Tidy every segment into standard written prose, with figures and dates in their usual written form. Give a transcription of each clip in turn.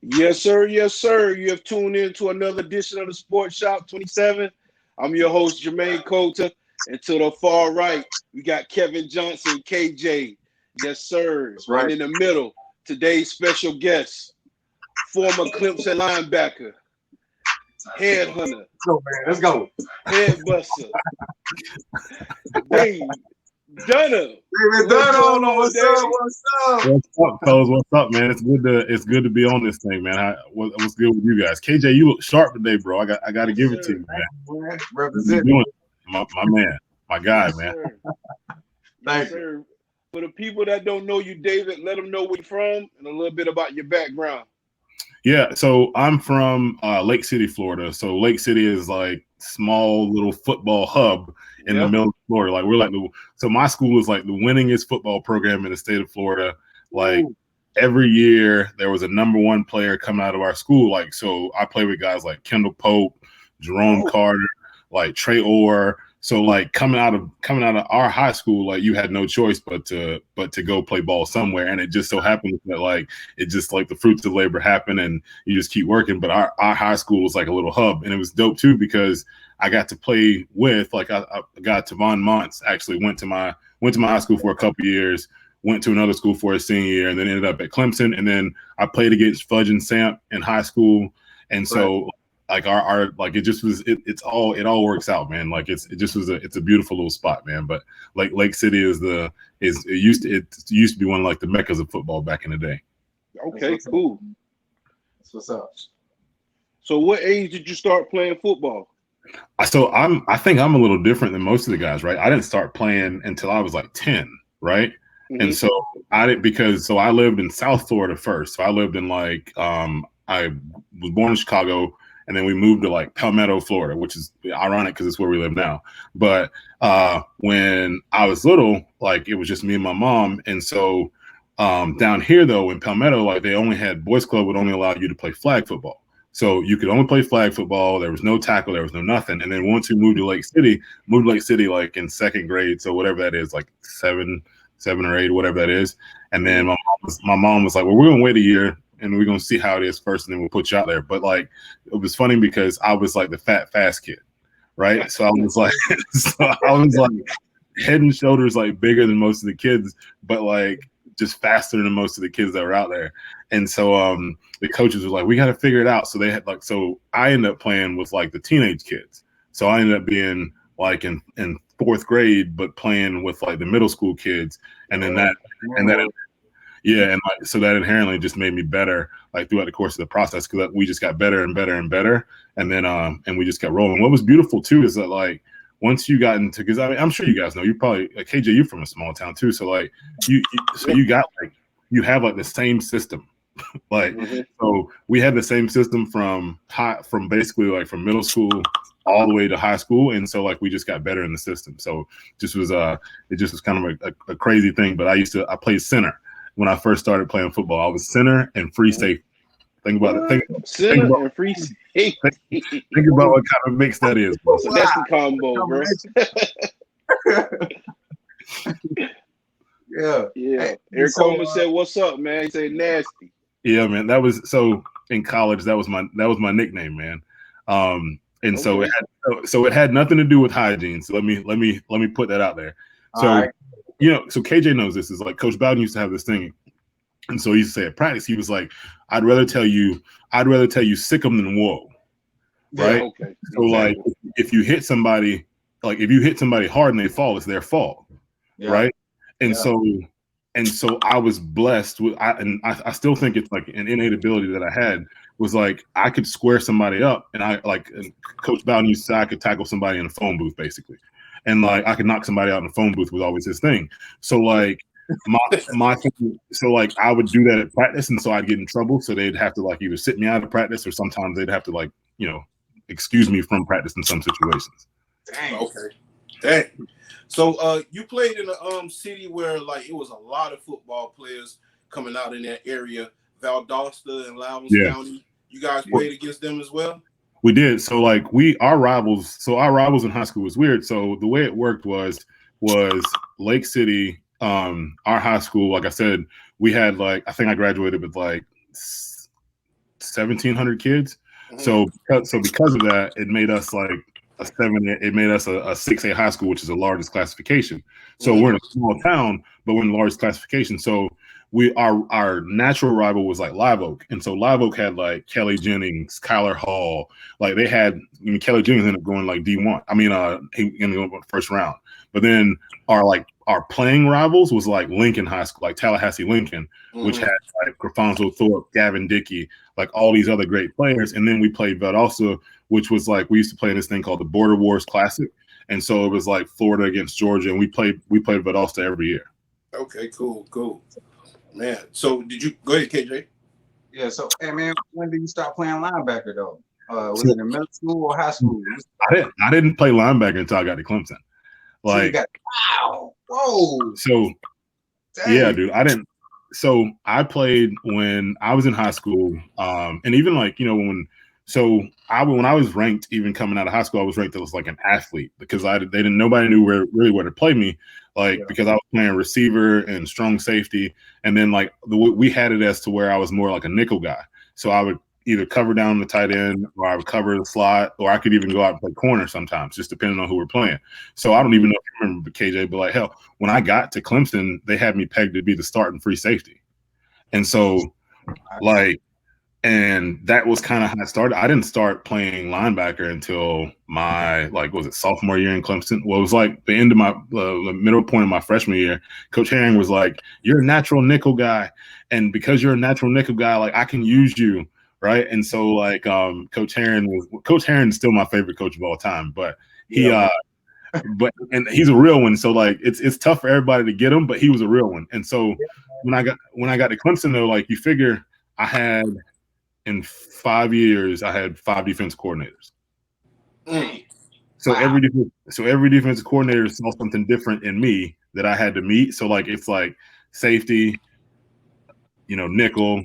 Yes, sir. Yes, sir. You have tuned in to another edition of the Sports Shop 27. I'm your host, Jermaine Colter. And to the far right, we got Kevin Johnson, KJ. Yes, sir. That's And right. in the middle, today's special guest, former Clemson linebacker, headhunter, Let's go, man. Let's go. headbuster, Dave Dunham. David What's going Dunham, on, what's Dave? up? What's up? What's up, fellas? What's up, man? It's good to be on this thing, man. What's good with you guys? KJ, you look sharp today, bro. I got to give it to you, man. What you Represent. doing? My man, my guy, Yes, man. sir. Thank Yes, you. sir. For the people that don't know you, David, let them know where you're from and a little bit about your background. Yeah, so I'm from Lake City, Florida. So Lake City is like small little football hub in the middle of Florida. Like we're like so my school is like the winningest football program in the state of Florida. Like every year there was a number one player coming out of our school. Like so I play with guys like Kendall Pope, Jerome Carter, like Trey Orr. So like coming out of our high school, like you had no choice but to go play ball somewhere. And it just so happens that like it just like the fruits of labor happen and you just keep working. But our high school was like a little hub, and it was dope too because I got to play with like a guy Tavon Montz actually went to my high school for a couple of years, went to another school for his senior year, and then ended up at Clemson. And then I played against Fudge and Samp in high school, and so. Like our like it just was it all works out, man. Like it's a beautiful little spot, man. But like Lake City it used to be one of like the meccas of football back in the day. Okay, cool. That's what's up. So what age did you start playing football? So I think I'm a little different than most of the guys, right? I didn't start playing until I was like 10, right? Mm-hmm. And so I lived in South Florida first. So I lived in like I was born in Chicago. And then we moved to like Palmetto, Florida, which is ironic because it's where we live now. But when I was little, like it was just me and my mom. And so down here, though, in Palmetto, like they only had boys club would only allow you to play flag football. So you could only play flag football. There was no tackle. There was no nothing. And then once we moved to Lake City like in second grade. So whatever that is, like seven or eight, whatever that is. And then my mom was like, well, we're going to wait a year. And we're going to see how it is first, and then we'll put you out there. But, like, it was funny because I was, like, the fat, fast kid, right? So I was, like, head and shoulders, like, bigger than most of the kids, but, like, just faster than most of the kids that were out there. And so the coaches were like, we got to figure it out. So they had, like, so I ended up playing with, like, the teenage kids. So I ended up being, like, in fourth grade, but playing with, like, the middle school kids. And then yeah, and like, so that inherently just made me better, like throughout the course of the process, because we just got better and better and better, and then and we just kept rolling. What was beautiful too is that like once you got into, because I mean, I'm sure you guys know, you probably like KJ, you're from a small town too, so like you got like you have like the same system, like so we had the same system from basically like from middle school all the way to high school, and so like we just got better in the system. So it just was kind of a crazy thing. But I played center. When I first started playing football, I was center and free safety. Think about it. Center and free safety. Think about what kind of mix that is, bro. So that's the combo, bro. Yeah. Eric Coleman said, "What's up, man?" He said, "Nasty." Yeah, man. That was so in college. That was my nickname, man. And so it had nothing to do with hygiene. So let me put that out there. So. You know, so KJ knows this is like Coach Bowden used to have this thing. And so he used to say at practice, he was like, I'd rather tell you sick 'em than whoa. Right. Yeah, okay. So like if you hit somebody hard and they fall, it's their fault. Yeah. Right. And so I was blessed with I still think it's like an innate ability that I had was like I could square somebody up, and Coach Bowden used to say I could tackle somebody in a phone booth basically. And like I could knock somebody out in the phone booth was always his thing. So like my so like I would do that at practice, and so I'd get in trouble. So they'd have to like either sit me out of practice, or sometimes they'd have to like excuse me from practice in some situations. Dang. Okay. Dang. So you played in a city where like it was a lot of football players coming out in that area, Valdosta and Loudoun County. You guys played against them as well? We did. So like our rivals in high school was weird. So the way it worked was Lake City, our high school, like I said, we had like, I think I graduated with like 1,700 kids. So because of that, it made us like a 7. It made us a 6A high school, which is the largest classification. So we're in a small town, but we're in the largest classification. So our natural rival was like Live Oak, and so Live Oak had like Kelly Jennings, Kyler Hall, like they had. Kelly Jennings ended up going like D1. He ended up going first round. But then our playing rivals was like Lincoln High School, like Tallahassee Lincoln, which had like Grafonzo Thorpe, Gavin Dickey, like all these other great players. And then we played Valdosta, which was like we used to play in this thing called the Border Wars Classic, and so it was like Florida against Georgia, and we played Valdosta every year. Okay, cool. Man, so did you go ahead, KJ? Yeah, so hey man, when did you start playing linebacker though? Was it in middle school or high school? I didn't play linebacker until I got to Clemson. Like, wow, whoa. So dang. Yeah, dude, I didn't. So I played when I was in high school, and even like when I was ranked, even coming out of high school, I was ranked as like an athlete because nobody knew where to play me, because I was playing receiver and strong safety, and then like we had it as to where I was more like a nickel guy, so I would either cover down the tight end, or I would cover the slot, or I could even go out and play corner sometimes, just depending on who we're playing. So I don't even know if you remember KJ, but like hell, when I got to Clemson, they had me pegged to be the starting free safety, and so and that was kind of how I started. I didn't start playing linebacker until my sophomore year in Clemson. Well, it was like the end of my the middle point of my freshman year. Coach Herring was like, "You're a natural nickel guy, and because you're a natural nickel guy, like I can use you." Right. And so like Coach Herring is still my favorite coach of all time, but and he's a real one. So like it's tough for everybody to get him, but he was a real one. And so when I got to Clemson though, like you figure in 5 years I had 5 defense coordinators. So every defensive coordinator saw something different in me that I had to meet. So like it's like safety, nickel,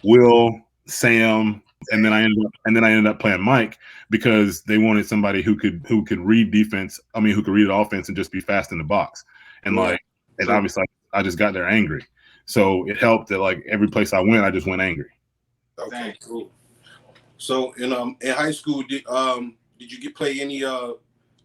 Will, Sam, and then I ended up playing Mike because they wanted somebody who could read defense. I mean, who could read an offense and just be fast in the box. And obviously I just got there angry. So it helped that like every place I went, I just went angry. Okay, cool. So in high school, did you play any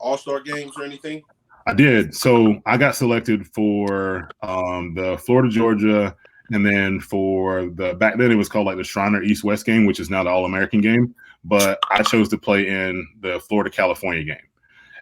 all-star games or anything? I did. So I got selected for the Florida Georgia. And then for back then it was called like the Shriner East-West game, which is now the All-American game. But I chose to play in the Florida-California game.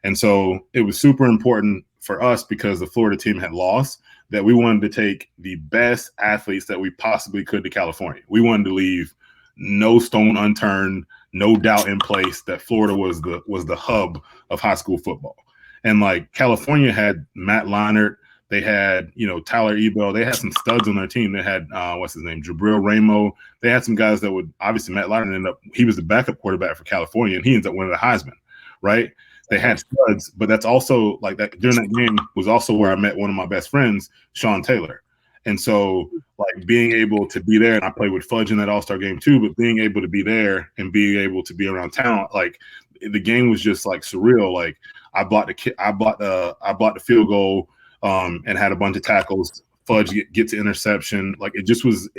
And so it was super important for us because the Florida team had lost that we wanted to take the best athletes that we possibly could to California. We wanted to leave no stone unturned, no doubt in place that Florida was the hub of high school football. And like California had Matt Leinart, they had, Tyler Ebel. They had some studs on their team. They had, Jabril Ramo. They had some guys that would, obviously, Matt Leinart he was the backup quarterback for California, and he ended up winning the Heisman, right? They had studs, but that's also, like, that during that game was also where I met one of my best friends, Sean Taylor. And so, like, being able to be there, and I played with Fudge in that All-Star game too, but being able to be there and being able to be around town, like, the game was just, like, surreal. Like, I blocked the field goal, and had a bunch of tackles. Fudge gets an interception. Like it just was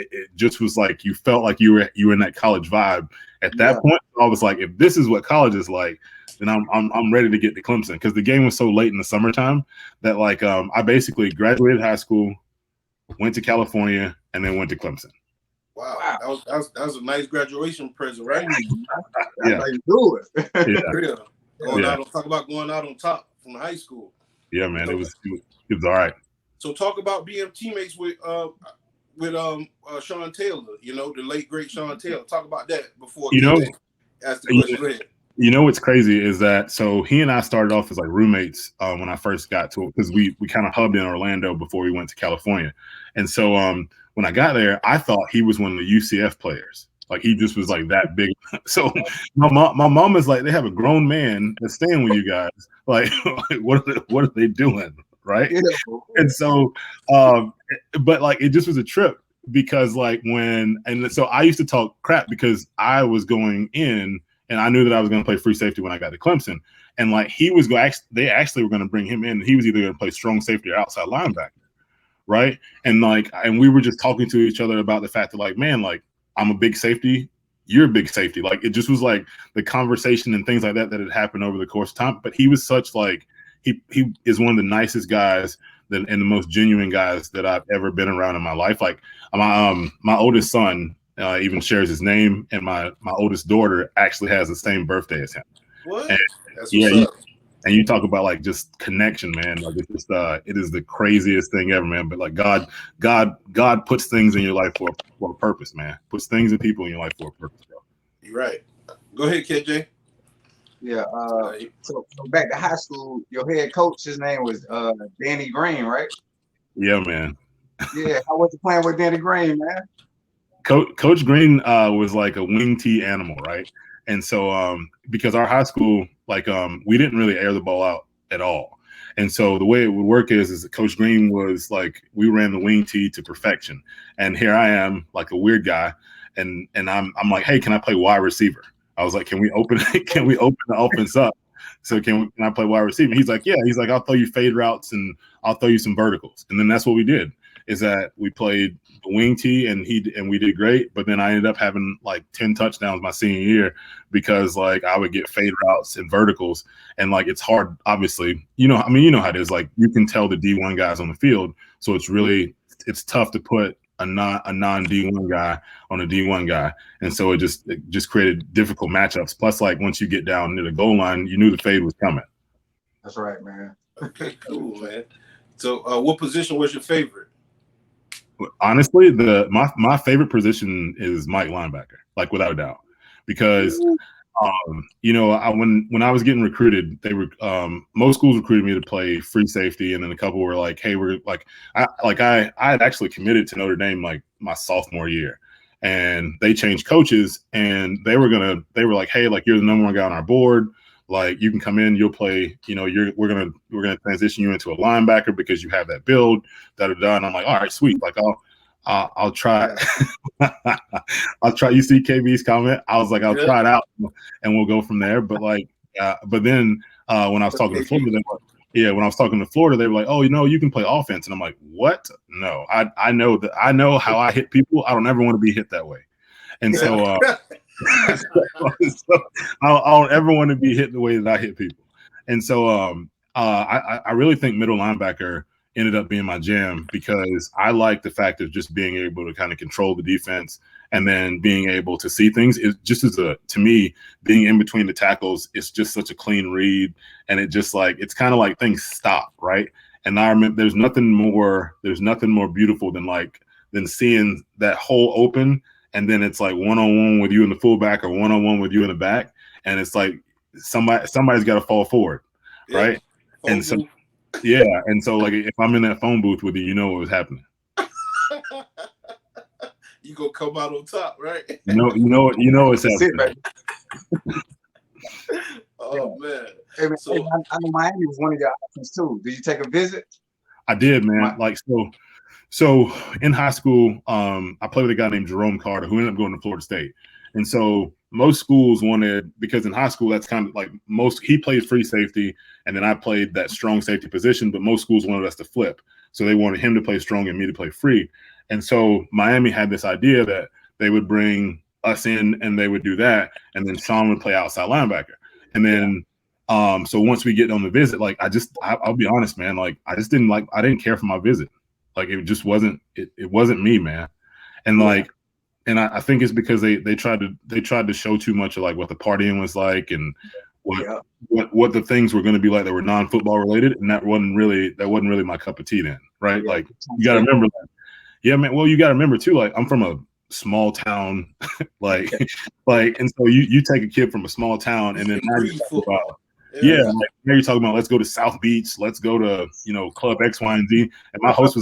like you felt like you were in that college vibe. At that point, I was like, if this is what college is like, then I'm ready to get to Clemson because the game was so late in the summertime that like I basically graduated high school, went to California, and then went to Clemson. Wow. That was a nice graduation present, right? Yeah. How you do it? Talk about going out on top from high school. Yeah, man, it was all right. So talk about being teammates with Sean Taylor, the late great Sean Taylor. Talk about that before ask the question. Go ahead. What's crazy is that so he and I started off as like roommates when I first got to it because we kind of hubbed in Orlando before we went to California. And so when I got there, I thought he was one of the UCF players. Like he just was like that big. So my mom is like, they have a grown man that's staying with you guys. Like what are they doing? Right. Yeah. And so, but like, it just was a trip because like so I used to talk crap because I was going in and I knew that I was going to play free safety when I got to Clemson. And like, they actually were going to bring him in. He was either going to play strong safety or outside linebacker. Right. And like, and we were just talking to each other about the fact that like, man, like, I'm a big safety. You're a big safety. Like it just was like the conversation and things like that had happened over the course of time. But he was such like he is one of the nicest guys and the most genuine guys that I've ever been around in my life. Like my oldest son even shares his name, and my oldest daughter actually has the same birthday as him. What? And, That's what's up. And you talk about like just connection, man. Like it's just it is the craziest thing ever, man. But like God puts things in your life for a purpose, man. Puts things and people in your life for a purpose, bro. You're right. Go ahead, KJ. Yeah. So back to high school, your head coach, his name was Danny Green, right? Yeah, man. Yeah. How was you playing with Danny Green, man? Coach Green was like a wing T animal, right? And so because our high school, like we didn't really air the ball out at all. And so the way it would work is that Coach Green was like, we ran the wing T to perfection. And here I am, like a weird guy, and I'm like, hey, can I play wide receiver? I was like, can we open the offense up? So can I play wide receiver? He's like, yeah. He's like, I'll throw you fade routes and I'll throw you some verticals. And then that's what we did. Is that we played the wing T and we did great, but then I ended up having like 10 touchdowns my senior year because like I would get fade routes and verticals, and like it's hard, obviously, you know how it is. Like you can tell the D1 guys on the field, so it's tough to put a non D1 guy on a D1 guy, and so it just created difficult matchups. Plus, like once you get down near the goal line, you knew the fade was coming. That's right, man. Okay, cool, man. So, what position was your favorite? Honestly, my favorite position is Mike linebacker, like without a doubt, because when I was getting recruited, they were most schools recruited me to play free safety, and then a couple were like, hey, we're like I had actually committed to Notre Dame like my sophomore year, and they changed coaches, and they were like, hey, like you're the number one guy on our board. Like you can come in, you'll play. We're gonna transition you into a linebacker because you have that build. And I'm like, all right, sweet. Like I'll try. I'll try. You see KB's comment. I was like, I'll try it out, and we'll go from there. But like, but then when I was talking to Florida, they were like, oh, you can play offense, and I'm like, what? No, I know how I hit people. I don't ever want to be hit that way, and so. So I don't ever want to be hit the way that I hit people. And so I really think middle linebacker ended up being my jam because I like the fact of just being able to kind of control the defense and then being able to see things. It just to me, being in between the tackles, it's just such a clean read. And it just like, it's kind of like things stop, right? And I remember there's nothing more beautiful than seeing that hole open. And then it's like one-on-one with you in the fullback or one-on-one with you in the back. And it's like somebody's got to fall forward, right? And so, yeah. And so like if I'm in that phone booth with you, you know what was happening. You gonna come out on top, right? You know what's happening. Oh man. Hey, man, I know Miami was one of your options too. Did you take a visit? I did, man. So in high school, I played with a guy named Jerome Carter who ended up going to Florida State. And so most schools wanted, because in high school, that's kind of like he played free safety, and then I played that strong safety position, but most schools wanted us to flip. So they wanted him to play strong and me to play free. And so Miami had this idea that they would bring us in and they would do that. And then Sean would play outside linebacker. And then, so once we get on the visit, like I'll be honest, man, like I didn't care for my visit. Like it just wasn't it wasn't me, man. And like, and I think it's because they tried to show too much of like what the partying was like and what the things were going to be like that were non-football related, and that wasn't really my cup of tea then, right? Yeah. Like you got to remember that. Yeah, man. Well, you got to remember too. Like I'm from a small town, like, and so you take a kid from a small town, and then now you're talking about, like now you're talking about let's go to South Beach, let's go to Club X, Y, and Z, and my host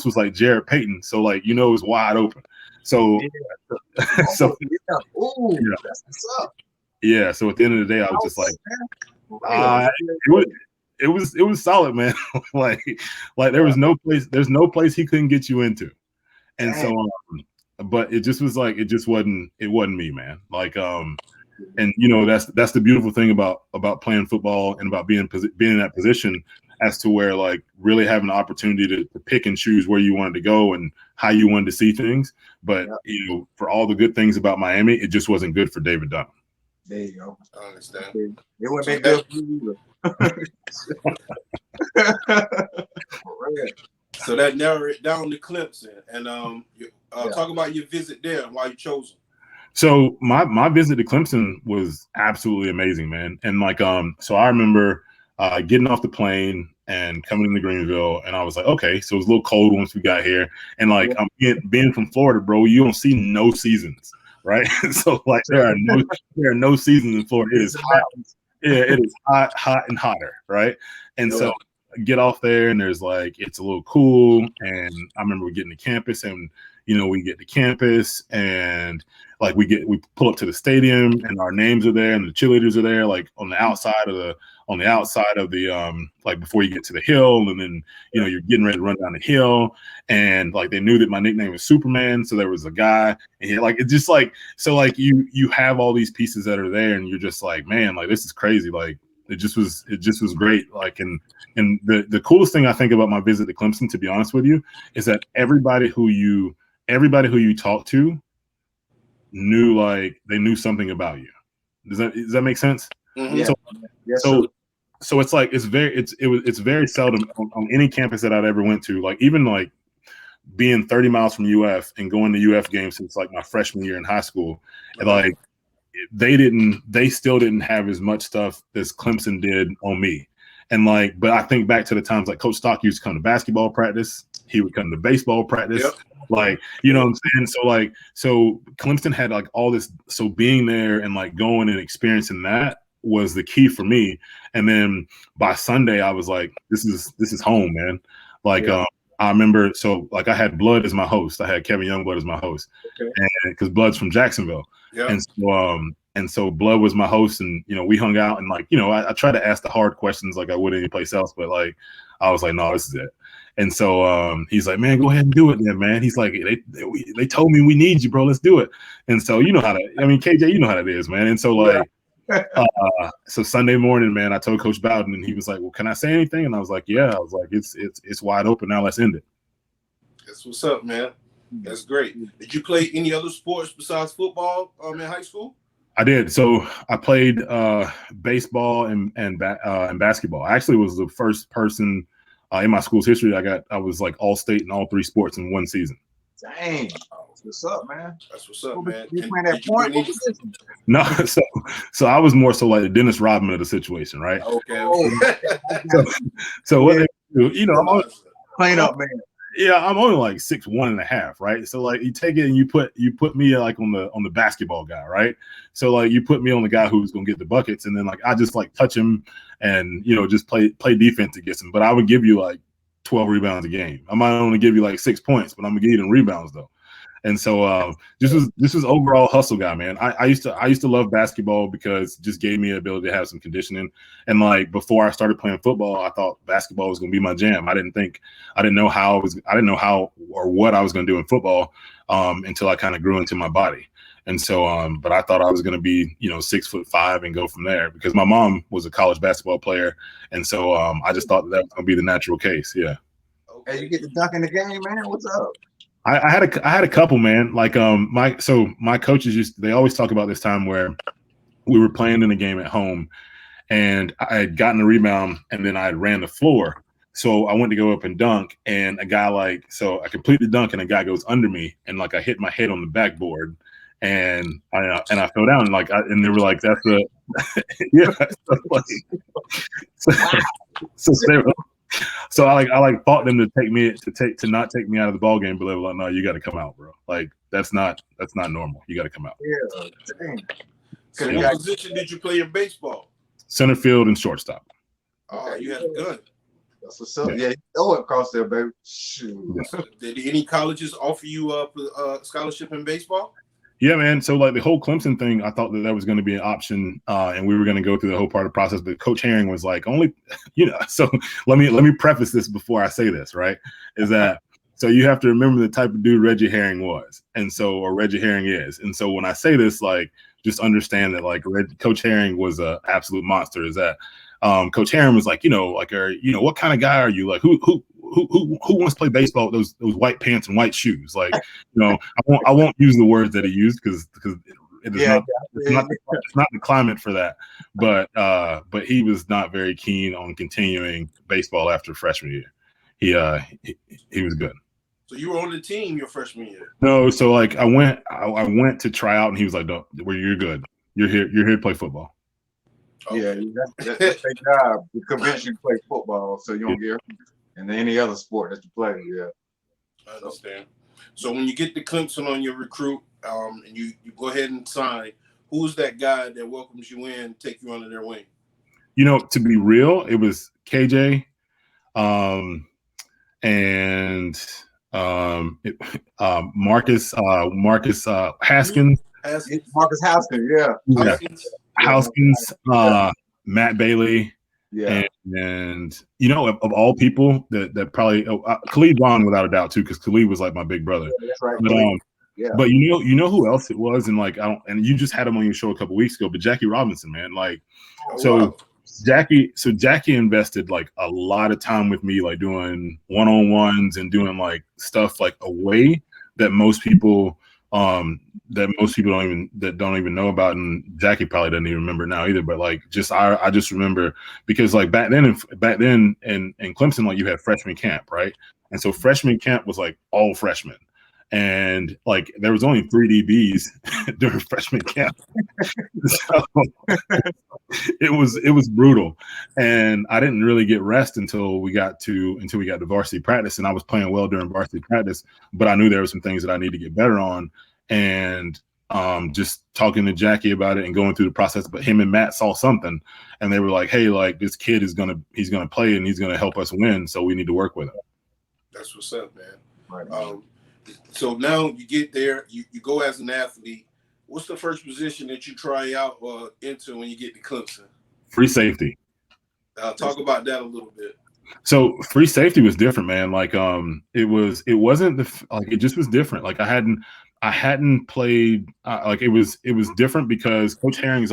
was like Jared Payton, so like it was wide open. So, that's what's up. Yeah. So at the end of the day, I was just like, it was solid, man. like there's no place he couldn't get you into, and so, but it just was like it wasn't me, man. Like And that's the beautiful thing about playing football and about being in that position, as to where like really having the opportunity to pick and choose where you wanted to go and how you wanted to see things. But for all the good things about Miami, it just wasn't good for David Dunham. There you go. I understand. It wouldn't be good for you either. So that narrowed it down to Clemson, and talk about your visit there and why you chose them. So my visit to Clemson was absolutely amazing, man. And like so I remember getting off the plane and coming into Greenville, and I was like, okay, so it was a little cold once we got here, and like being from Florida, bro, you don't see no seasons, right? So like there are no seasons in Florida. It is hot. Yeah, it is hot and hotter, right? And so get off there, and there's like it's a little cool, and I remember we getting to campus, and we get to campus, and like we pull up to the stadium, and our names are there, and the cheerleaders are there, like on the outside of the like before you get to the hill, and then you're getting ready to run down the hill, and like they knew that my nickname was Superman, so there was a guy, and like it's just like so like you have all these pieces that are there, and you're just like, man, like this is crazy, like it just was great, like and the coolest thing I think about my visit to Clemson, to be honest with you, is that everybody who you talk to knew, like they knew something about you. Does that make sense? Mm-hmm. So it's like it's very seldom on any campus that I'd ever went to, like even like being 30 miles from UF and going to UF games since like my freshman year in high school, and like they still didn't have as much stuff as Clemson did on me. And like, but I think back to the times like Coach Stock used to come to basketball practice, he would come to baseball practice. Yep. Like, you know what I'm saying? So Clemson had like all this. So being there and like going and experiencing that was the key for me. And then by Sunday, I was like, this is home, man. Like, I remember, so like I had Blood as my host. I had Kevin Youngblood as my host, and because Blood's from Jacksonville. Yeah. And so Blood was my host, and we hung out, and like I tried to ask the hard questions like I would any place else, but like I was like, no, this is it. And so he's like, man, go ahead and do it then, man. He's like, they told me we need you, bro. Let's do it. And so KJ, you know how that is, man. And so like so Sunday morning, man, I told Coach Bowden, and he was like, well, can I say anything? And I was like, yeah. I was like, it's wide open now. Let's end it. That's what's up, man. That's great. Did you play any other sports besides football in high school? I did. So I played baseball and basketball. I actually was the first person in my school's history. I was like all state in all three sports in one season. Dang. What's up, man? That's what's up, man. You playing that point? No, so I was more so like the Dennis Rodman of the situation, right? Okay. So what they do, I'm playing up, man. Yeah, I'm only like 6'1.5", right? So like you take it and you put me like on the basketball guy, right? So like you put me on the guy who's gonna get the buckets, and then like I just like touch him and just play defense against him. But I would give you like 12 rebounds a game. I might only give you like 6 points, but I'm gonna give you them rebounds though. And so this was overall hustle guy, man. I used to love basketball because it just gave me the ability to have some conditioning. And like before I started playing football, I thought basketball was going to be my jam. I didn't know how or what I was going to do in football until I kind of grew into my body. And so, but I thought I was going to be, 6'5" and go from there because my mom was a college basketball player. And so I just thought that was going to be the natural case. Yeah. Hey, you get to dunk in the game, man. What's up? I had a couple, man. Like my coaches they always talk about this time where we were playing in a game at home, and I had gotten a rebound, and then I had ran the floor. So I went to go up and dunk, and a guy so I complete the dunk, and a guy goes under me, and like I hit my head on the backboard, and I fell down, and they were like, "That's the yeah." So I fought them to not take me out of the ball game, but they were like, no, you got to come out, bro. Like that's not normal. You got to come out. Yeah. Dang. So what position did you play in baseball? Center field and shortstop. Oh, you had a gun. That's what's up. Yeah, throw it across there, baby. Shoot. Yeah. Did any colleges offer you a scholarship in baseball? Yeah, man. So like the whole Clemson thing, I thought that was going to be an option, and we were going to go through the whole part of the process. But Coach Herring was like, only, So let me preface this before I say this, right? Is that so you have to remember the type of dude Reggie Herring was, or Reggie Herring is. And so when I say this, like just understand that like Coach Herring was an absolute monster. Is that Coach Herring was like, like, what kind of guy are you? Like, who wants to play baseball with those white pants and white shoes? Like, I won't use the words that he used because it is it's not the climate for that. But he was not very keen on continuing baseball after freshman year. He was good. So you were on the team your freshman year? No, so like I went to try out, and he was like, "No, you're good. You're here to play football." Okay. Yeah, that's their job. The convention play football, so you don't get hurt. And any other sport that you play, yeah. I understand. So when you get the Clemson on your recruit, and you go ahead and sign, who's that guy that welcomes you in, take you under their wing? To be real, it was KJ, and Marcus Haskins. Marcus Haskins, yeah. Haskins, Matt Bailey. Yeah, and of all people that probably Khalid Vaughn without a doubt too, because Khalid was like my big brother. Yeah, that's right. But you know who else it was, and like and you just had him on your show a couple weeks ago, but Jackie Robinson, man, like wow. Jackie invested like a lot of time with me, like doing one-on-ones and doing like stuff like away that most people don't even know about, and Jackie probably doesn't even remember now either. But like, I just remember because like back then in Clemson, like you had freshman camp, right? And so freshman camp was like all freshmen, and like there was only 3 DBs during freshman camp, so it was brutal. And I didn't really get rest until we got to varsity practice, and I was playing well during varsity practice, but I knew there were some things that I need to get better on. And just talking to Jackie about it and going through the process, but him and Matt saw something, and they were like, "Hey, like this kid he's gonna play and he's gonna help us win, so we need to work with him." That's what's up, man. Right. So now you get there, you go as an athlete. What's the first position that you try out into when you get to Clemson? Free safety. Talk about that a little bit. So free safety was different, man. Like it just was different. Like I hadn't played like it was different because Coach Herring's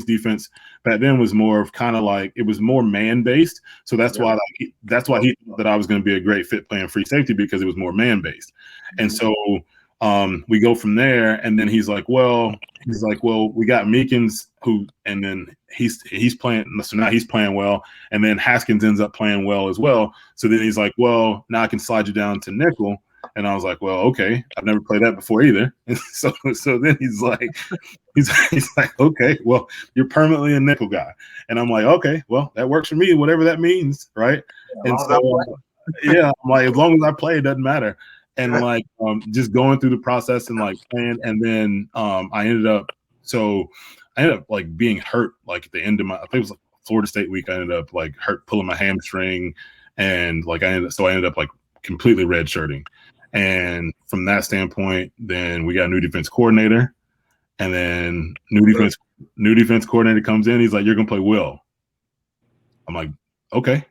defense back then was more of kind of like it was more man based. So that's why he thought that I was going to be a great fit playing free safety because it was more man based. And so we go from there, and then he's like, well, we got Meekins and then he's playing. So now he's playing well, and then Haskins ends up playing well as well. So then he's like, well, now I can slide you down to nickel. And I was like, well, okay, I've never played that before either. And so then he's like, okay, well, you're permanently a nickel guy. And I'm like, okay, well, that works for me, whatever that means, right? And so I'm like, as long as I play, it doesn't matter. And like just going through the process and like playing, and then I ended up like being hurt like at the end of I think it was like Florida State week. I ended up like pulling my hamstring, and like I ended up like completely redshirting. And from that standpoint, then we got a new defense coordinator, and then new defense coordinator comes in. He's like, "You're gonna play Will." I'm like, "Okay."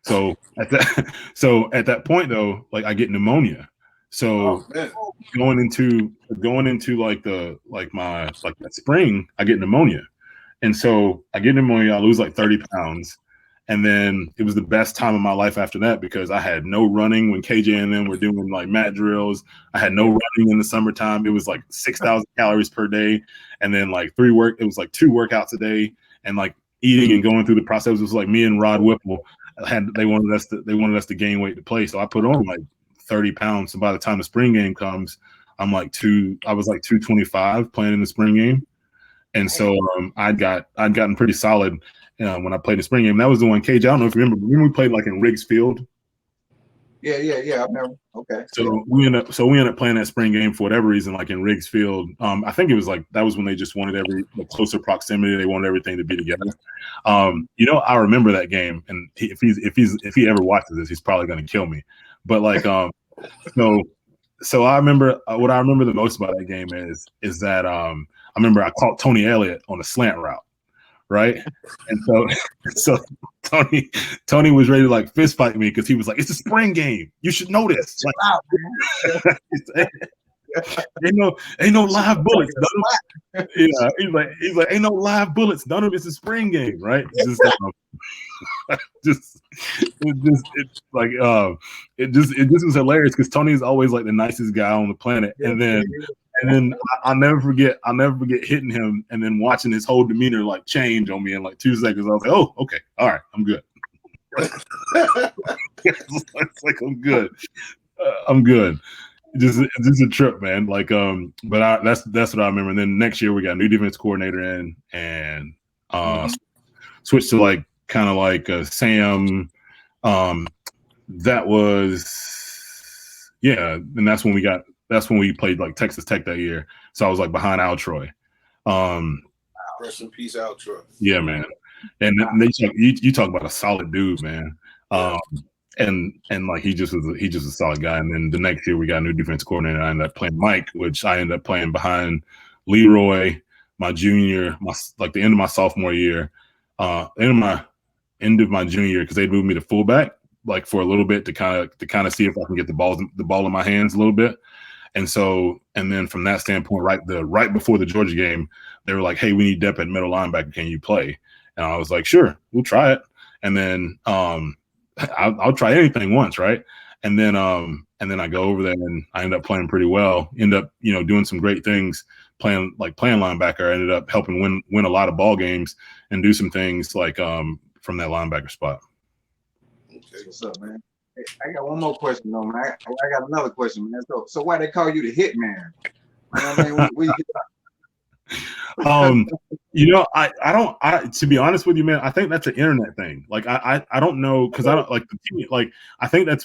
So at that point though, like I get pneumonia. So going into like that spring, I get pneumonia, and so I get pneumonia. I lose like 30 pounds. And then it was the best time of my life after that because I had no running when KJ and them were doing like mat drills. I had no running in the summertime. It was like 6,000 calories per day. And then like it was like 2 workouts a day, and like eating and going through the process. It was like me and Rod Whipple they wanted us to gain weight to play. So I put on like 30 pounds. So by the time the spring game comes, I was like 225 playing in the spring game. And so I'd gotten pretty solid when I played the spring game. That was the one, KJ, I don't know if you remember when we played like in Riggs Field. Yeah, I remember. Okay. So we ended up playing that spring game for whatever reason, like in Riggs Field. I think it was like that was when they just wanted closer proximity. They wanted everything to be together. I remember that game, and if he ever watches this, he's probably going to kill me. But like, so I remember what I remember the most about that game is that I remember I caught Tony Elliott on a slant route. Right. And so Tony was ready to like fist fight me because he was like, "It's a spring game. You should know this." Like, ain't no live bullets. Dunham. Yeah, he's like, ain't no live bullets. Dunham, it's a spring game, right? Just it just was hilarious because Tony's always like the nicest guy on the planet, and then I'll never forget hitting him and then watching his whole demeanor like change on me in like 2 seconds. I was like, oh, okay, all right, I'm good. It's like I'm good. I'm good. Just a trip, man. Like, but that's what I remember. And then next year we got a new defense coordinator in, and switched to like kind of like Sam. That was and that's when we played like Texas Tech that year. So I was like behind Al Troy. Rest in peace, Al Troy. Yeah, man. And you talk about a solid dude, man. And like he just was a solid guy. And then the next year we got a new defense coordinator. I ended up playing Mike, which I ended up playing behind Leroy, the end of my sophomore year, end of my junior year, because they moved me to fullback like for a little bit to kind of see if I can get the ball in my hands a little bit. And then from that standpoint, right before the Georgia game, they were like, hey, we need depth at middle linebacker. Can you play? And I was like, sure, we'll try it. And then I'll try anything once, right? And then I go over there and I end up playing pretty well. End up, doing some great things, playing linebacker. I ended up helping win a lot of ball games and do some things like from that linebacker spot. Okay, what's up, man? Hey, I got one more question, though, man. I got another question, man. So why they call you the Hitman? You know what I mean? I don't to be honest with you, man, I think that's an internet thing. Like I don't know, because I don't like the team, like I think that's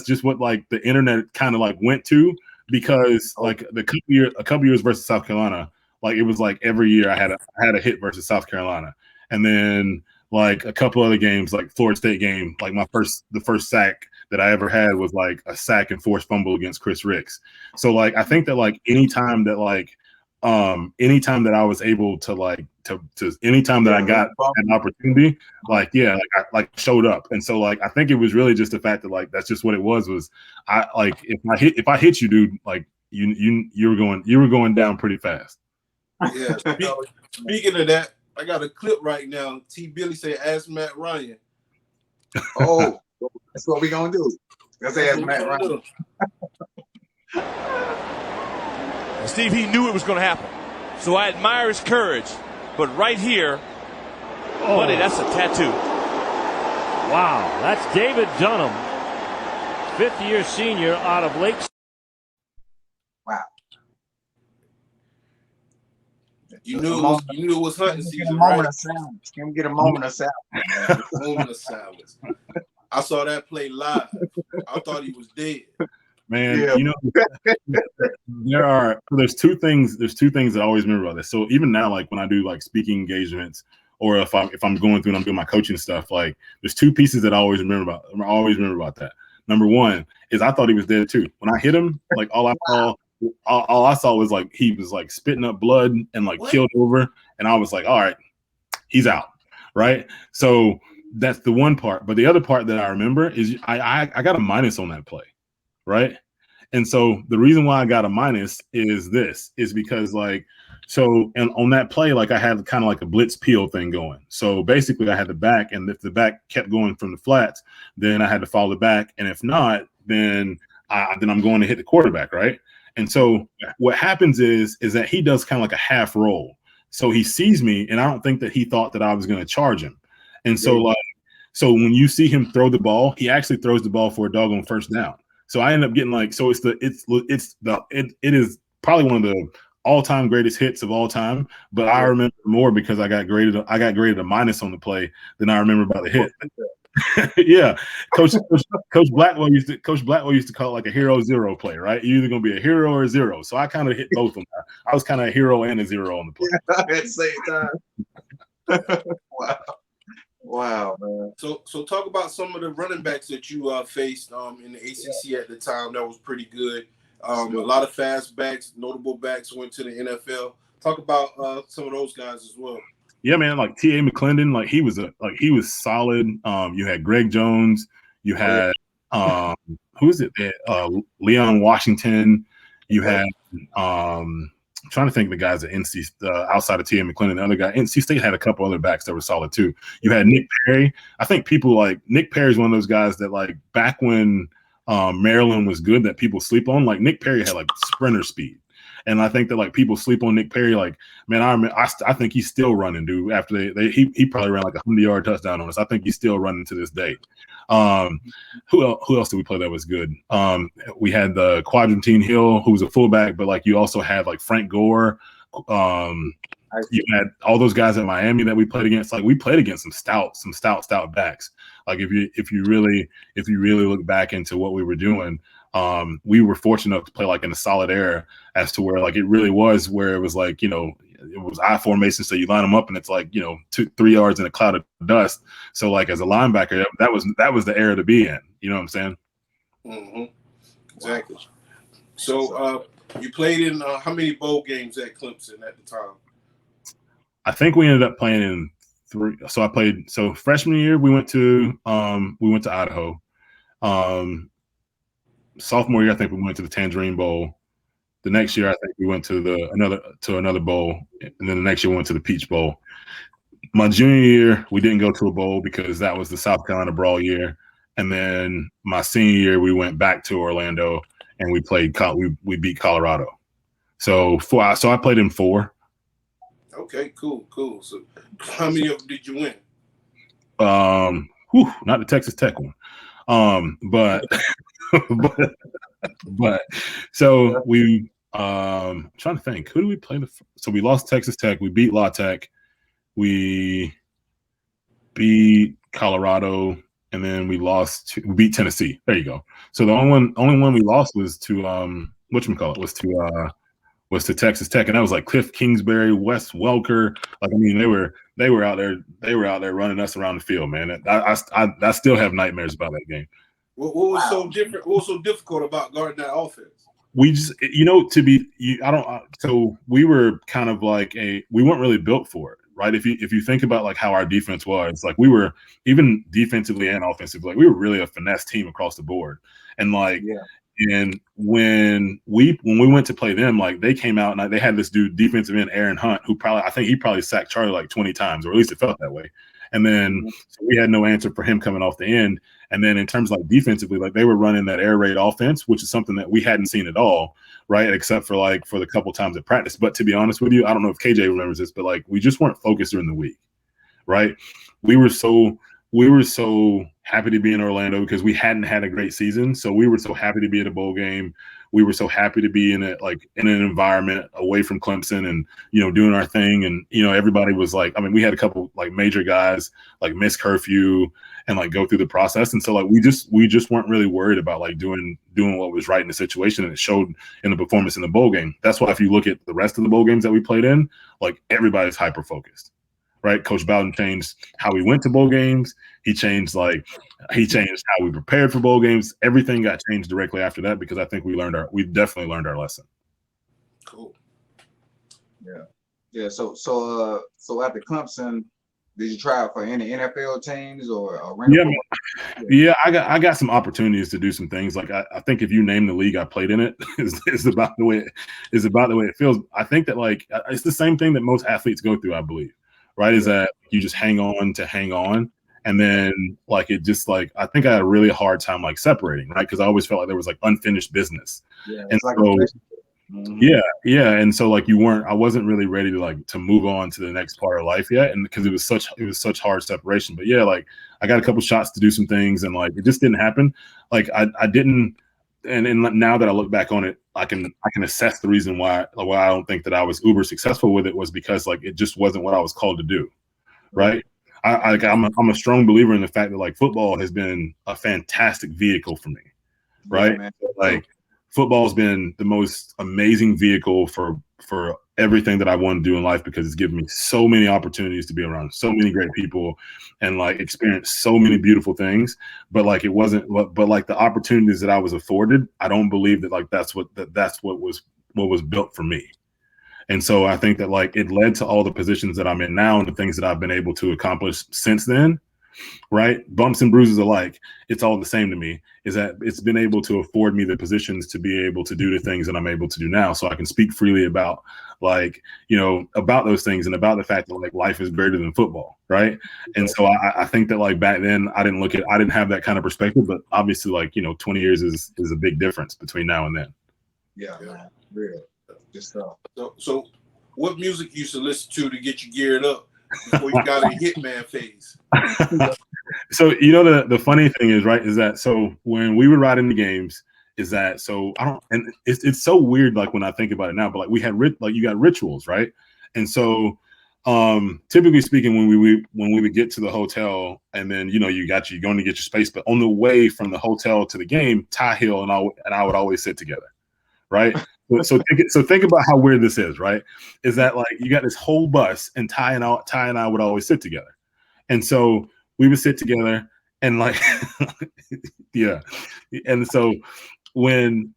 just what like the internet kind of like went to, because like a couple years versus South Carolina, like it was like every year I had a hit versus South Carolina. And then like a couple other games, like Florida State game, like the first sack that I ever had was like a sack and forced fumble against Chris Ricks. So like I think that like anytime that I was able to anytime that I got an opportunity, I showed up. And so like I think it was really just the fact that like that's just what it was I like if I hit you, dude, like you were going down pretty fast. Yeah. Speaking of that, I got a clip right now. T. Billy say, "Ask Matt Ryan." Oh, that's what we gonna do. Let's ask Matt Ryan. Steve, he knew it was going to happen, so I admire his courage. But right here, buddy, that's a tattoo. Wow, that's David Dunham, fifth-year senior out of Lake. Wow. You knew it was hunting season, right? Can we get a moment of silence? Moment of silence. I saw that play live. I thought he was dead. Man, there's two things that I always remember about this. So even now, like when I do like speaking engagements, or if I'm going through and I'm doing my coaching stuff, like there's two pieces that I always remember about that. Number one is I thought he was dead too. When I hit him, like all I saw was like he was like spitting up blood and like killed over, and I was like, all right, he's out, right? So that's the one part. But the other part that I remember is I got a minus on that play. Right. And so the reason why I got a minus is because and on that play, like I had kind of like a blitz peel thing going. So basically I had the back, and if the back kept going from the flats, then I had to follow the back. And if not, then I'm going to hit the quarterback. Right. And so what happens is that he does kind of like a half roll. So he sees me, and I don't think that he thought that I was going to charge him. And so so when you see him throw the ball, he actually throws the ball for a doggone first down. So I end up getting it is probably one of the all-time greatest hits of all time, but I remember more because I got graded a minus on the play than I remember about the hit. Yeah. Coach Blackwell used to call it like a hero zero play, right? You're either gonna be a hero or a zero. So I kind of hit both of them. I was kind of a hero and a zero on the play. At the same time. Wow, man. So talk about some of the running backs that you faced in the ACC at the time. That was pretty good. A lot of fast backs, notable backs went to the NFL. Talk about some of those guys as well. Yeah, man. Like T.A. McClendon, like he was solid. You had Greg Jones. You had who is it? Leon Washington. You had I'm trying to think of the guys at NC outside of T.M. McClendon. The other guy, NC State had a couple other backs that were solid too. You had Nick Perry. I think people like Nick Perry is one of those guys that like back when Maryland was good that people sleep on. Like Nick Perry had like sprinter speed. And I think that like people sleep on Nick Perry. Like, man, I think he's still running, dude. After he probably ran like a 100-yard touchdown on us. I think he's still running to this day. Who else did we play that was good? We had the Quadrantine Hill, who was a fullback, but like you also had like Frank Gore. You had all those guys at Miami that we played against. Like we played against some stout backs. Like if you really look back into what we were doing. We were fortunate enough to play like in a solid era as to where like it really was where it was like, you know, it was I formation. So you line them up and it's like, you know, 2-3 yards in a cloud of dust. So like as a linebacker, that was the era to be in. You know what I'm saying? Mm-hmm. Exactly. So you played in how many bowl games at Clemson at the time? I think we ended up playing in 3. So freshman year we went to Idaho. Sophomore year, I think we went to the Tangerine Bowl. The next year, I think we went to another bowl, and then the next year we went to the Peach Bowl. My junior year, we didn't go to a bowl because that was the South Carolina Brawl year. And then my senior year, we went back to Orlando and we played. We beat Colorado. So I played in 4. Okay, cool. So how many of them did you win? Not the Texas Tech one. But so we I'm trying to think, who do we play so we lost Texas Tech, we beat La Tech, we beat Colorado, and then we beat Tennessee. There you go. So the only one we lost was to was to Texas Tech, and that was like Cliff Kingsbury, Wes Welker. Like I mean, they were out there running us around the field, man. I still have nightmares about that game. What was so different? What was so difficult about guarding that offense? We just, so we were kind of like we weren't really built for it, right? If you think about like how our defense was, like we were even defensively and offensively, like we were really a finesse team across the board. And like, and when we went to play them, like they came out and they had this dude defensive end, Aaron Hunt, who I think he probably sacked Charlie like 20 times, or at least it felt that way. And then so we had no answer for him coming off the end. And then in terms of like defensively, like they were running that air raid offense, which is something that we hadn't seen at all, right? Except for like for the couple times at practice. But to be honest with you, I don't know if KJ remembers this, but like we just weren't focused during the week, right? We were so happy to be in Orlando because we hadn't had a great season. So we were so happy to be at a bowl game. We were so happy to be in an environment away from Clemson and, you know, doing our thing. And, you know, everybody was like, I mean, we had a couple like major guys like miss curfew and like go through the process. And so like, we just weren't really worried about like doing what was right in the situation. And it showed in the performance in the bowl game. That's why if you look at the rest of the bowl games that we played in, like everybody's hyper-focused. Right, Coach Bowden changed how we went to bowl games. He changed how we prepared for bowl games. Everything got changed directly after that because I think we definitely learned our lesson. Cool. Yeah. So after Clemson, did you try for any NFL teams or? I got some opportunities to do some things. Like I think if you name the league I played in, it is about the way it feels. I think that like it's the same thing that most athletes go through. I believe. Right, is that you just hang on, and then like it just like I think I had a really hard time like separating, right? Because I always felt like there was like unfinished business, and so and so like I wasn't really ready to move on to the next part of life yet, and because it was such hard separation. But yeah, like I got a couple shots to do some things, and like it just didn't happen. Like I didn't. And now that I look back on it, I can assess the reason why I don't think that I was uber successful with it was because like it just wasn't what I was called to do, right? I'm a strong believer in the fact that like football has been a fantastic vehicle for me, right? Like football has been the most amazing vehicle for everything that I want to do in life because it's given me so many opportunities to be around so many great people and like experience so many beautiful things. But like it wasn't, but like the opportunities that I was afforded, I don't believe that like that's what was built for me. And so I think that like it led to all the positions that I'm in now and the things that I've been able to accomplish since then. right? Bumps and bruises alike, it's all the same to me, is that it's been able to afford me the positions to be able to do the things that I'm able to do now. So I can speak freely about like, you know, about those things and about the fact that like life is greater than football. Right. And so I think that like back then I didn't have that kind of perspective, but obviously like, you know, 20 years is a big difference between now and then. Yeah, man. Real. Just stuff. So what music you used to listen to get you geared up before you got a hitman phase? So, you know, the funny thing is, right, is that so when we would ride into games, is that so I don't, and it's so weird, like when I think about it now, but like we had you got rituals, right? And so typically speaking, when we would get to the hotel and then, you know, you're going to get your space, but on the way from the hotel to the game, Ty Hill and I would always sit together, right? So think about how weird this is, right? Is that like you got this whole bus and Ty and I would always sit together. And so we would sit together and like, yeah. And so when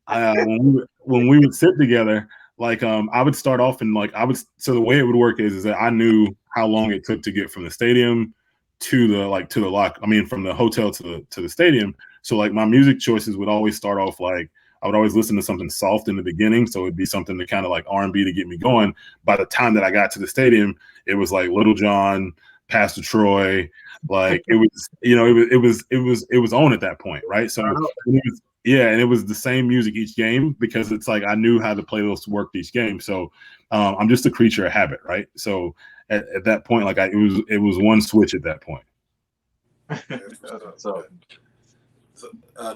we would sit together, like I would start off and like so the way it would work is that I knew how long it took to get from the stadium to the lock. I mean, from the hotel to the stadium. So like my music choices would always start off like I would always listen to something soft in the beginning, so it'd be something to kind of like R&B to get me going. By the time that I got to the stadium, it was like Little John, Pastor Troy, like it was, you know, it was on at that point, right? So and it was the same music each game because it's like I knew how the playlist worked each game. So I'm just a creature of habit, right? So at that point, like it was one switch at that point. So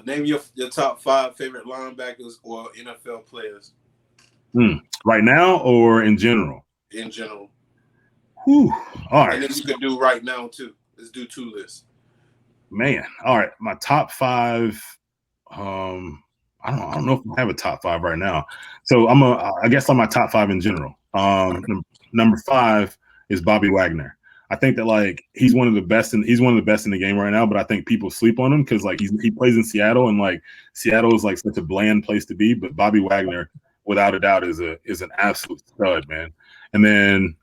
name your top 5 favorite linebackers or NFL players. Right now or in general? In general. Whew. All right. And then you can do right now too. Let's do 2 lists. Man, all right. My top 5. I don't know if I have a top 5 right now. So I guess I'm my top 5 in general. Number 5 is Bobby Wagner. I think that like he's one of the best in the game right now, but I think people sleep on him because like he plays in Seattle and like Seattle is like such a bland place to be. But Bobby Wagner, without a doubt, is an absolute stud, man. And then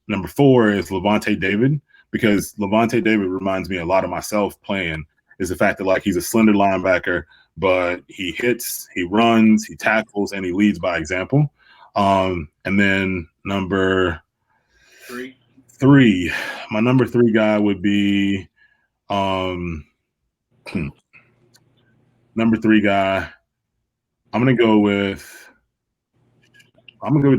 number 4 is Levante David, because Levante David reminds me a lot of myself playing, is the fact that like he's a slender linebacker, but he hits, he runs, he tackles, and he leads by example. And then number 3, my number 3 guy would be number 3 guy. I'm gonna go with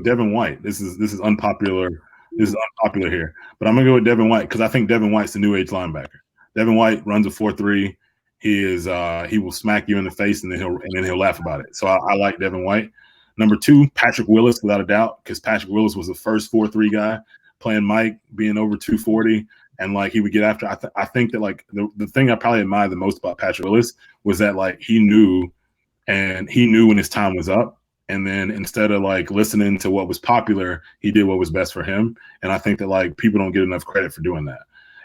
Devin White. This is unpopular. This is unpopular here, but I'm gonna go with Devin White because I think Devin White's the new age linebacker. Devin White runs a 4.3. He will smack you in the face and then he'll laugh about it. So I like Devin White. Number 2, Patrick Willis, without a doubt, because Patrick Willis was the first 4.3 guy playing Mike, being over 240, and like he would get after. I think that like the thing I probably admire the most about Patrick Willis was that like he knew when his time was up. And then instead of like listening to what was popular, he did what was best for him. And I think that like people don't get enough credit for doing that.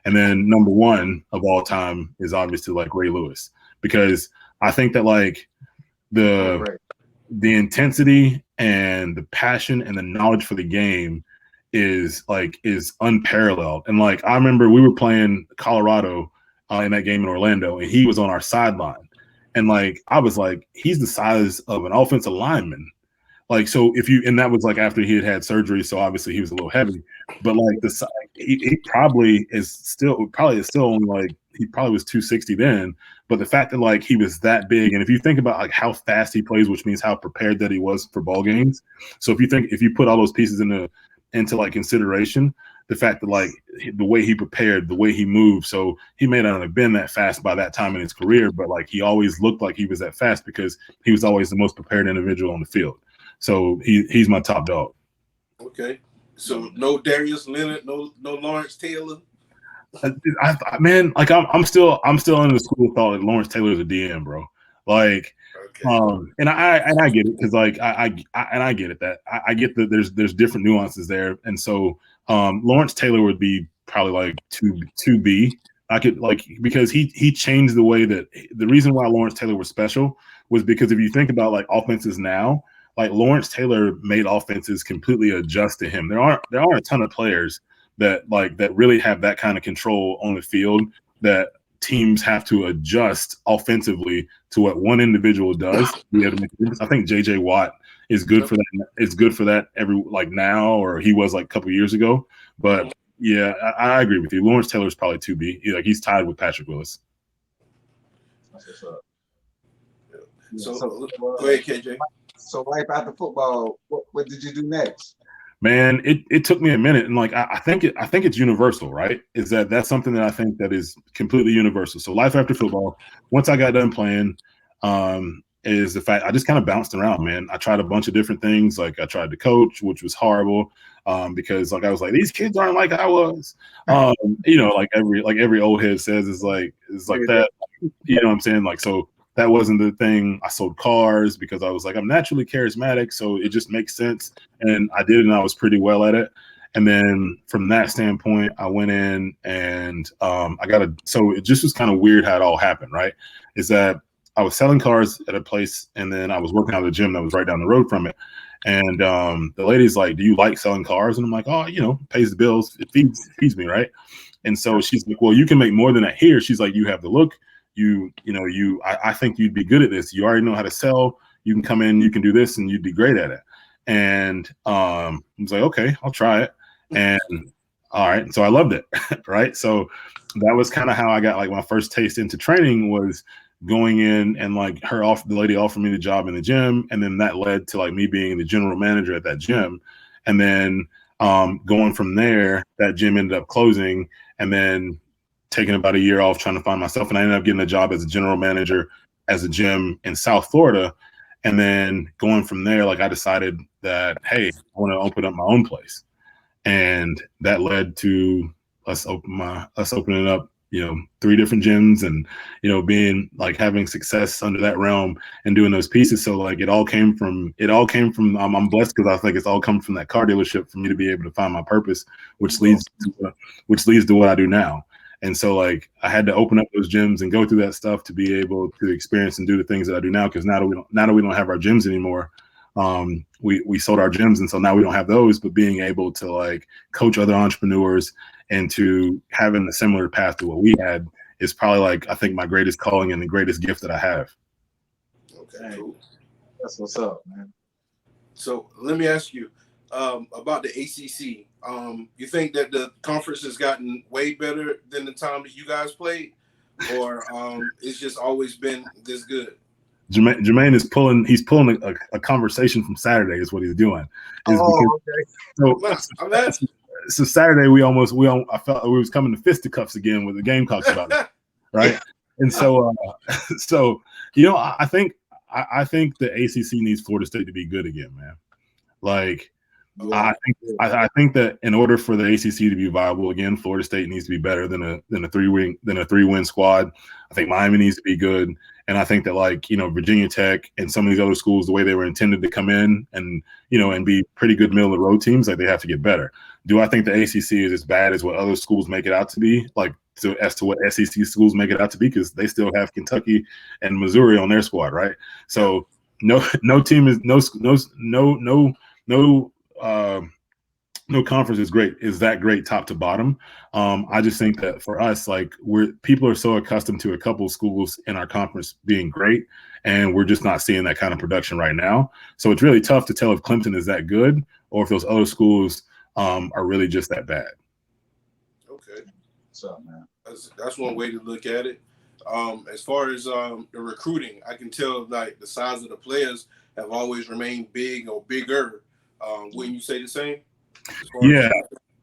And then number 1 of all time is obviously like Ray Lewis, because I think that like the intensity and the passion and the knowledge for the game is unparalleled. And like I remember we were playing Colorado in that game in Orlando, and he was on our sideline. And like I was like, he's the size of an offensive lineman. Like, so and that was like after he had surgery, so obviously he was a little heavy. But like he probably still only like he probably was 260 then. But the fact that like he was that big, and if you think about like how fast he plays, which means how prepared that he was for ball games. So if you put all those pieces into like consideration, the fact that like the way he prepared, the way he moved, so he may not have been that fast by that time in his career, but like he always looked like he was that fast because he was always the most prepared individual on the field. So he's my top dog. Okay, so no Darius Leonard, no Lawrence Taylor. Man, like I'm still in the school of thought that Lawrence Taylor is a DM, bro. Like, okay. And I get it because like I get it that I get that there's different nuances there, and so Lawrence Taylor would be probably like 2B. I could like because he changed the way that the reason why Lawrence Taylor was special was because if you think about like offenses now, like Lawrence Taylor made offenses completely adjust to him. There aren't a ton of players that really have that kind of control on the field that teams have to adjust offensively to what one individual does. I think J.J. Watt is good for that. It's good for that now, or he was like a couple years ago. But yeah, I agree with you. Lawrence Taylor's probably 2B. He's tied with Patrick Willis. That's what's up. So go ahead, KJ. So life after football, what did you do next? Man, it took me a minute, and I think it's universal, right? That's something that I think that is completely universal. So life after football, once I got done playing, is the fact I just kind of bounced around, man. I tried a bunch of different things. Like I tried to coach, which was horrible, because I was like, these kids aren't like I was. Like every old head says is like that. You know what I'm saying? Like, so that wasn't the thing. I sold cars because I was like, I'm naturally charismatic, so it just makes sense. And I did it, and I was pretty well at it. And then from that standpoint, I went in and so it just was kind of weird how it all happened, right? Is that I was selling cars at a place, and then I was working out at a gym that was right down the road from it. And the lady's like, do you like selling cars? And I'm like, oh, pays the bills. It feeds me, right? And so she's like, well, you can make more than that here. She's like, you have the look. I think you'd be good at this. You already know how to sell. You can come in, you can do this, and you'd be great at it. And I was like, okay, I'll try it. And all right. So I loved it. Right. So that was kind of how I got like my first taste into training, was going in and like the lady offered me the job in the gym. And then that led to like me being the general manager at that gym. And then going from there, that gym ended up closing, and then taking about a year off trying to find myself. And I ended up getting a job as a general manager as a gym in South Florida. And then going from there, like I decided that, hey, I want to open up my own place. And that led to us opening up, 3 different gyms, and, being like having success under that realm and doing those pieces. So like it all came from, I'm blessed because I think it's all come from that car dealership for me to be able to find my purpose, which leads to what I do now. And so like I had to open up those gyms and go through that stuff to be able to experience and do the things that I do now. Because now that we don't have our gyms anymore, we sold our gyms, and so now we don't have those. But being able to like coach other entrepreneurs and to having a similar path to what we had is probably like I think my greatest calling and the greatest gift that I have. Okay, cool. That's what's up, man. So let me ask you about the ACC. You think that the conference has gotten way better than the time that you guys played, or it's just always been this good? Jermaine is pulling a conversation from Saturday is what he's doing. Okay. So Saturday I felt like we was coming to fisticuffs again with the Gamecocks about it, right? And so I think the ACC needs Florida State to be good again, man. Like I think that in order for the ACC to be viable again, Florida State needs to be better than a 3-win squad. I think Miami needs to be good, and I think that Virginia Tech and some of these other schools, the way they were intended to come in and and be pretty good middle of the road teams, like they have to get better. Do I think the ACC is as bad as what other schools make it out to be? As to what SEC schools make it out to be, because they still have Kentucky and Missouri on their squad, right? So no team is no conference is that great top to bottom. I just think that for us, people are so accustomed to a couple of schools in our conference being great, and we're just not seeing that kind of production right now. So it's really tough to tell if Clemson is that good or if those other schools are really just that bad. Okay, what's up, man? That's one way to look at it. As far as the recruiting, I can tell like the size of the players have always remained big or bigger. Wouldn't you say the same? Yeah.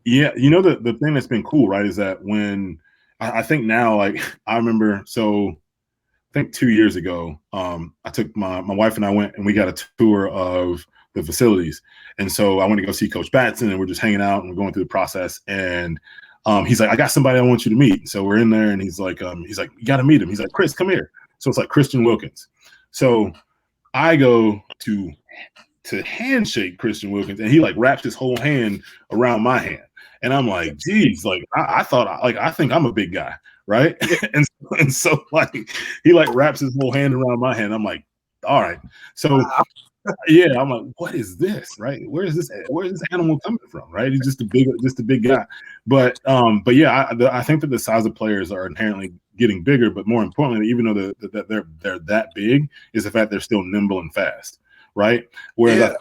The thing that's been cool, right, is that when I think now, like I remember, so I think 2 years ago, I took my wife and I went and we got a tour of the facilities, and so I went to go see Coach Batson, and we're just hanging out and we're going through the process, and he's like, I got somebody I want you to meet. So we're in there, and he's like, you got to meet him. He's like, Chris, come here. So it's like Christian Wilkins. So I go to handshake Christian Wilkins, and he like wraps his whole hand around my hand, and I'm like, geez, like I think I'm a big guy, right? and so like he like wraps his whole hand around my hand. I'm like, all right. So Yeah, I'm like, what is this? Right? Where is this animal coming from? Right? He's just a big guy. But yeah, I think that the size of players are inherently getting bigger. But more importantly, even though they're that big, is the fact they're still nimble and fast. Right? Whereas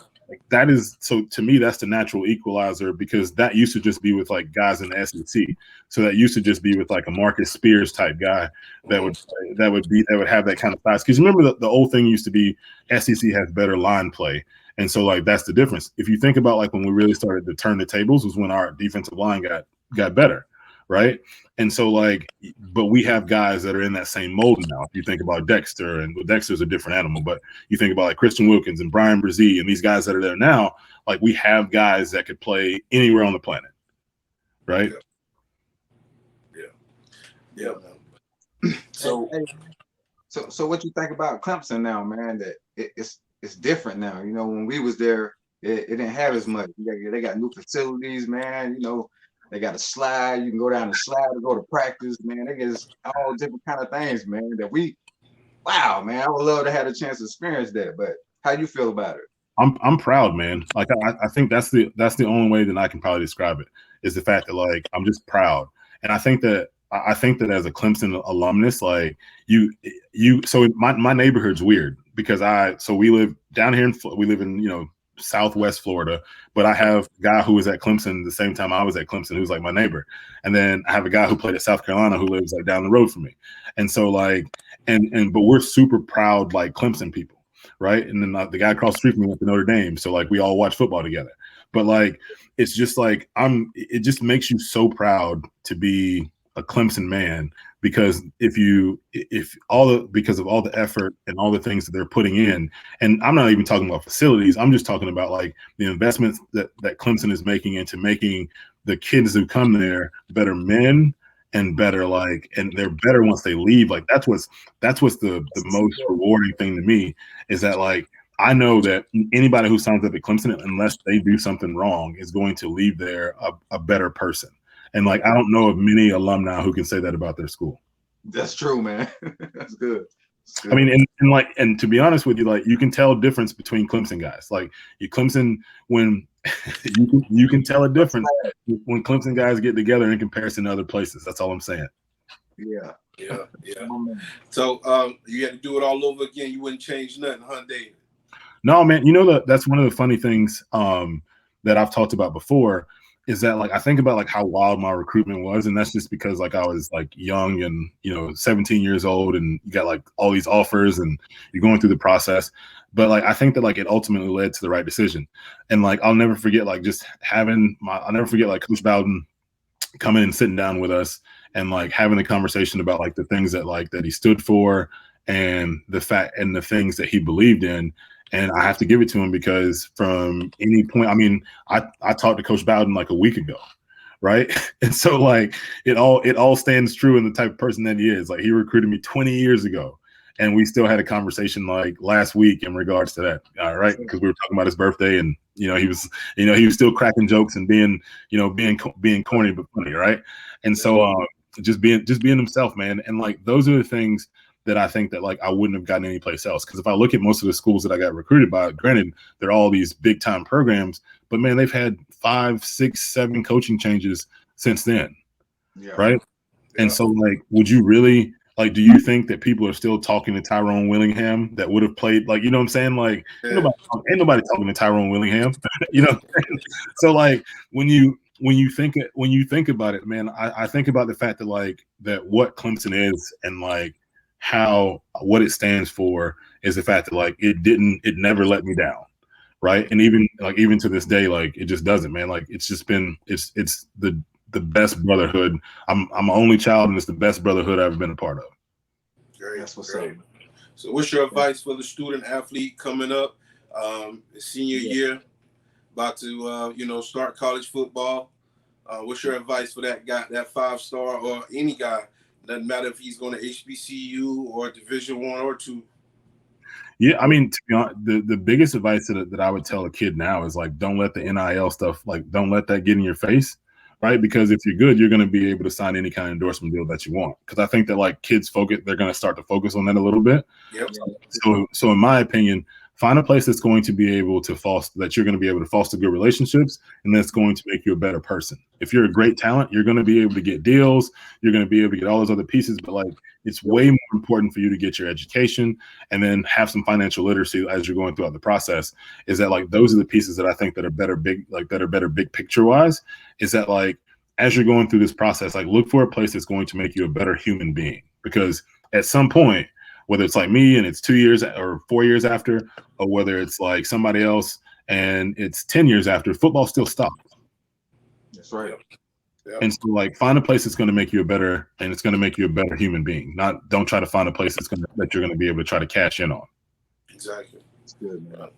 that is, so to me, that's the natural equalizer, because that used to just be with like guys in the SEC. So that used to just be with like a Marcus Spears type guy that would have that kind of size. Because remember, the old thing used to be SEC has better line play. And so like that's the difference. If you think about like when we really started to turn the tables was when our defensive line got better. Right. And so like, but we have guys that are in that same mold now. If you think about Dexter, and Dexter's a different animal, but you think about like Christian Wilkins and Brian Brzee and these guys that are there now, like we have guys that could play anywhere on the planet. Right. Yeah. So what you think about Clemson now, man? That it's different now. You know, when we was there, it didn't have as much. They got new facilities, man. You know, they got a slide. You can go down the slide to go to practice, man. They get all different kind of things, man. Wow, man. I would love to have a chance to experience that. But how you feel about it? I'm proud, man. Like I think that's the only way that I can probably describe it, is the fact that like I'm just proud. And I think that as a Clemson alumnus, like so my neighborhood's weird because we live down here we live in, you know, Southwest Florida, but I have a guy who was at Clemson the same time I was at Clemson, who's like my neighbor. And then I have a guy who played at South Carolina who lives like down the road from me. And so like, but we're super proud, like Clemson people. Right. And then the guy across the street from me went to Notre Dame. So like, we all watch football together, but like, it's just like, it just makes you so proud to be a Clemson man, because because of all the effort and all the things that they're putting in. And I'm not even talking about facilities. I'm just talking about like the investments that Clemson is making into making the kids who come there better men and better, like, and they're better once they leave. Like that's what's the most rewarding thing to me, is that like, I know that anybody who signs up at Clemson, unless they do something wrong, is going to leave there a better person. And like, I don't know of many alumni who can say that about their school. That's true, man. That's good. I mean, and to be honest with you, like you can tell a difference between Clemson guys. Like Clemson, when you can tell a difference when Clemson guys get together in comparison to other places. That's all I'm saying. Yeah. So you had to do it all over again. You wouldn't change nothing, huh, David? No, man. You know that's one of the funny things that I've talked about before, is that like I think about like how wild my recruitment was, and that's just because like I was like young and, you know, 17 years old, and you got like all these offers and you're going through the process. But like I think that like it ultimately led to the right decision. And like I'll never forget like like Coach Bowden coming and sitting down with us and like having a conversation about like the things that he stood for and the things that he believed in. And I have to give it to him, because from any point, I mean, I talked to Coach Bowden like a week ago, right? And so like it all stands true in the type of person that he is. Like he recruited me 20 years ago, and we still had a conversation like last week in regards to that, right? Because we were talking about his birthday, and he was still cracking jokes and being corny but funny, right? And so just being himself, man. And like those are the things that I think that like I wouldn't have gotten anyplace else. Because if I look at most of the schools that I got recruited by, granted they're all these big time programs, but man, they've had 5, 6, 7 coaching changes since then. Yeah. Right. Yeah. And so like, would you really like, do you think that people are still talking to Tyrone Willingham that would have played, like, you know what I'm saying? Like ain't nobody talking to Tyrone Willingham, you know? So like when you think about it, man, I think about the fact that like that what Clemson is, and like what it stands for is the fact that like it never let me down, right? And even to this day, like it just doesn't, man. Like it's just been it's the best brotherhood. I'm an only child, and it's the best brotherhood I've ever been a part of. That's what's up. So what's your advice for the student athlete coming up, senior year, about to start college football? What's your advice for that guy, that 5-star, or any guy? Doesn't matter if he's going to HBCU or Division 1 or 2. Yeah, I mean, to be honest, the biggest advice that I would tell a kid now is like, don't let the NIL stuff, like, don't let that get in your face, right? Because if you're good, you're going to be able to sign any kind of endorsement deal that you want. Because I think that like kids they're going to start to focus on that a little bit. Yep. So in my opinion, find a place that's going to be able to you're going to be able to foster good relationships, and that's going to make you a better person. If you're a great talent, you're going to be able to get deals, you're going to be able to get all those other pieces, but like it's way more important for you to get your education and then have some financial literacy as you're going throughout the process. Is that like those are the pieces that I think that are better big picture wise, is that like as you're going through this process, like look for a place that's going to make you a better human being, because at some point, whether it's like me and it's 2 years or 4 years after, or whether it's like somebody else and it's 10 years after, football still stops. That's right. Yeah. And so like find a place that's going to make you a better human being. Don't try to find a place that you're going to be able to try to cash in on. Exactly. That's good, man.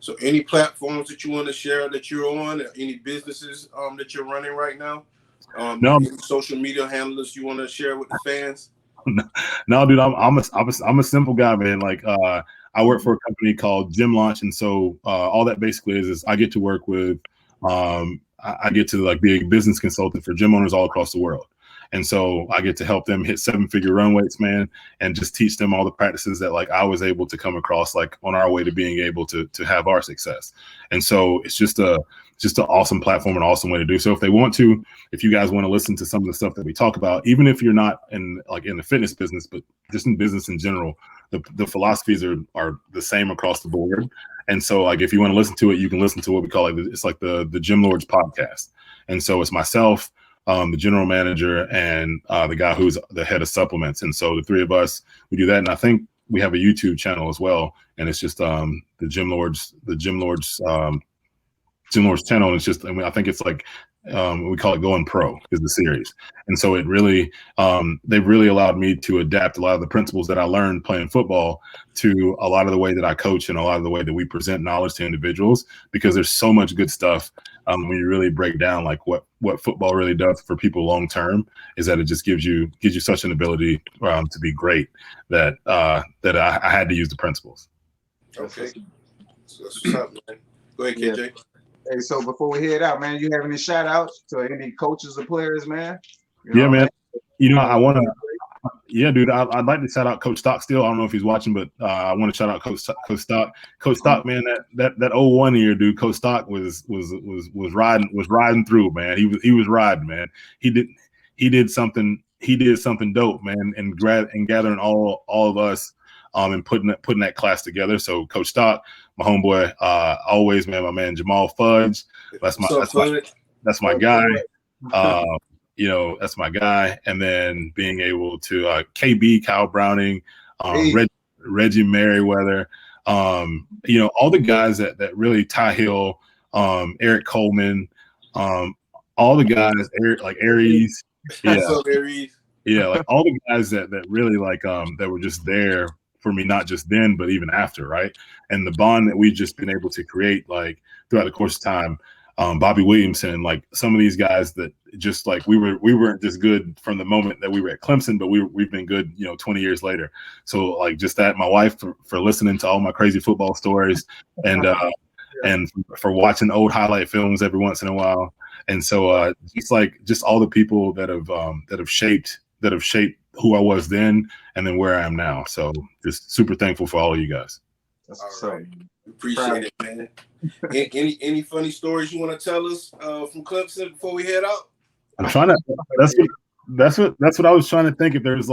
So any platforms that you want to share that you're on, or any businesses that you're running right now? No. Any social media handlers you want to share with the fans? No, dude, I'm a simple guy, man. Like I work for a company called Gym Launch, and so all that basically is I get to work with I get to like be a business consultant for gym owners all across the world. And so I get to help them hit 7-figure run weights, man, and just teach them all the practices that like I was able to come across like on our way to being able to have our success. And so it's just an awesome platform, an awesome way to do so. If you guys want to listen to some of the stuff that we talk about, even if you're not in the fitness business, but just in business in general, the philosophies are the same across the board. And so like if you want to listen to it, you can listen to what we call it's like the Gym Lords podcast. And so it's myself, the general manager, and the guy who's the head of supplements. And so the three of us, we do that. And I think we have a YouTube channel as well. And it's just the Gym Lords channel. And it's just, I think it's like, we call it Going Pro is the series. And so it really, they've really allowed me to adapt a lot of the principles that I learned playing football to a lot of the way that I coach and a lot of the way that we present knowledge to individuals, because there's so much good stuff. When you really break down like what football really does for people long term, is that it just gives you such an ability to be great that I had to use the principles. Okay, so that's what's up, man. Go ahead, KJ. Yeah. Hey, so before we head out, man, you have any shout outs to any coaches or players, man? Yeah, man. I want to. Yeah, dude, I'd like to shout out Coach Stock still. I don't know if he's watching, but I want to shout out Coach Stock. Coach Stock, man, that 01 year, dude, Coach Stock was riding through, man. He was riding, man. He did something dope, man, and gathering all of us and putting that class together. So Coach Stock, my homeboy, always, man, my man Jamal Fudge. That's my guy. That's my guy. And then being able to KB, Kyle Browning, Reggie Merriweather, all the guys that really, Ty Hill, Eric Coleman, all the guys, like Aries. Yeah. Yeah, like all the guys that really like that were just there for me, not just then, but even after, right? And the bond that we've just been able to create like throughout the course of time. Bobby Williamson, like some of these guys that just like we weren't just good from the moment that we were at Clemson, but we've been good, 20 years later. So like just that, my wife for listening to all my crazy football stories and for watching old highlight films every once in a while. And so just all the people that have shaped who I was then and then where I am now. So just super thankful for all of you guys. That's all right. Appreciate it, man. Any funny stories you want to tell us from Clemson before we head out? I'm trying to. That's what I was trying to think. If there's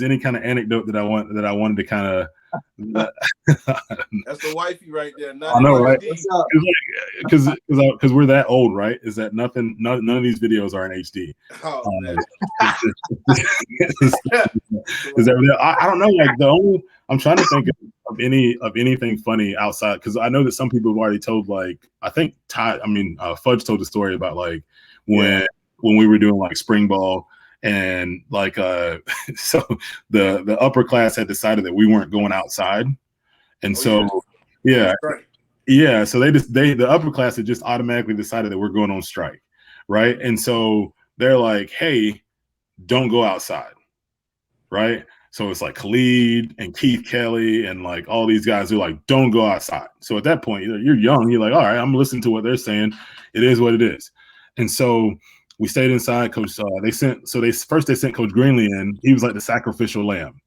any kind of anecdote that I wanted to kind of. That's the wifey right there. I know, right? Because we're that old, right? Is that none of these videos are in HD. Oh, man. Is that real? I don't know. Like I'm trying to think of anything funny outside, because I know that some people have already told, like, I think Fudge told a story about like when we were doing like spring ball. And like, so the upper class had decided that we weren't going outside. And so the upper class had just automatically decided that we're going on strike. Right. And so they're like, hey, don't go outside. Right. So it's like Khalid and Keith Kelly and like all these guys are like, don't go outside. So at that point, you're young. You're like, all right, I'm listening to what they're saying. It is what it is. And so we stayed inside. Coach, they sent Coach Greenlee in. He was like the sacrificial lamb,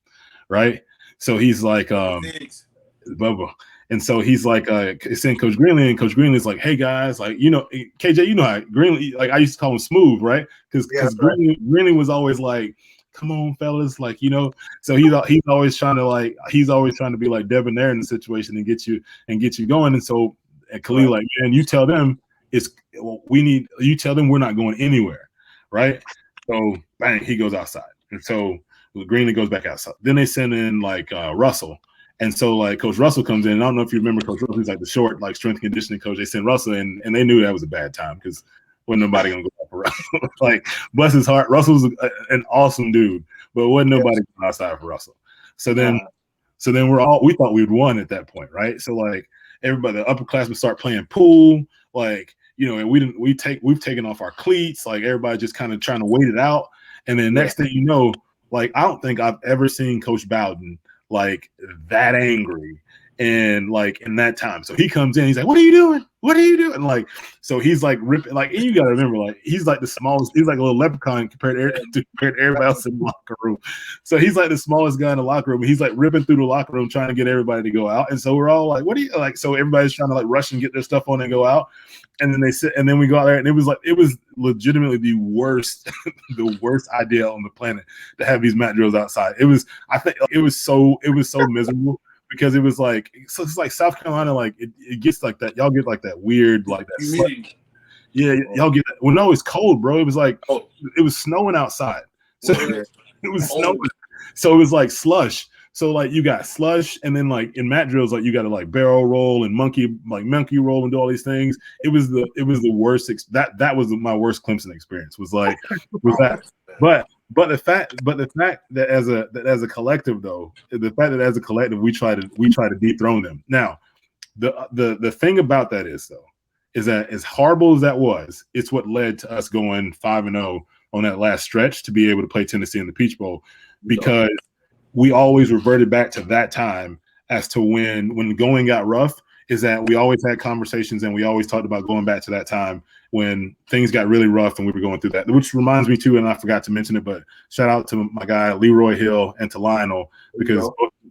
right? So he's like, Bubba, And so he's like, saying Coach Greenlee, and Coach Greenlee's like, hey guys, like, you know, KJ, you know how Greenlee, like I used to call him Smooth, right? Because Greenlee was always like, come on, fellas, like, you know. So he's always trying to be like debonair in the situation and get you going. And so Khalil, like, man, you tell them you tell them we're not going anywhere, right? So bang, he goes outside, and so Greenlee goes back outside. Then they send in like Russell. And so, like, Coach Russell comes in. And I don't know if you remember Coach Russell. He's like the short, like, strength conditioning coach. They sent Russell in, and they knew that was a bad time because wasn't nobody going to go out for Russell. Like, bless his heart, Russell's an awesome dude, but wasn't nobody going outside for Russell. So then we thought we'd won at that point, right? So, like, everybody, the upperclassmen start playing pool, like, you know, and we've taken off our cleats, like, everybody just kind of trying to wait it out. And then next thing you know, like, I don't think I've ever seen Coach Bowden like that angry and like in that time. So he comes in, he's like, what are you doing? What are you doing? Like, so he's like ripping, like, and you gotta remember, like, he's like the smallest, he's like a little leprechaun compared to everybody else in the locker room. So he's like the smallest guy in the locker room. He's like ripping through the locker room trying to get everybody to go out. And so we're all like, what do you like? So everybody's trying to like rush and get their stuff on and go out. And then they sit, and then we go out there, and it was legitimately the worst idea on the planet to have these mat drills outside. I think it was so miserable because it was like, so it's like South Carolina, like it gets like that. Y'all get like that weird, like that. Yeah, y'all get that. Well, no, it's cold, bro. It was like it was snowing outside. So it was snowing. So it was like slush. So like you got slush, and then like in mat drills, like you got to like barrel roll and monkey roll and do all these things. It was the worst. That was my worst Clemson experience. Was that. But the fact that as a collective though, the fact that as a collective we try to dethrone them. Now, the thing about that is that as horrible as that was, it's what led to us going 5-0 on that last stretch to be able to play Tennessee in the Peach Bowl, because we always reverted back to that time as to when the going got rough, is that we always had conversations and we always talked about going back to that time when things got really rough and we were going through that, which reminds me too, and I forgot to mention it, but shout out to my guy, Leroy Hill, and to Lionel, because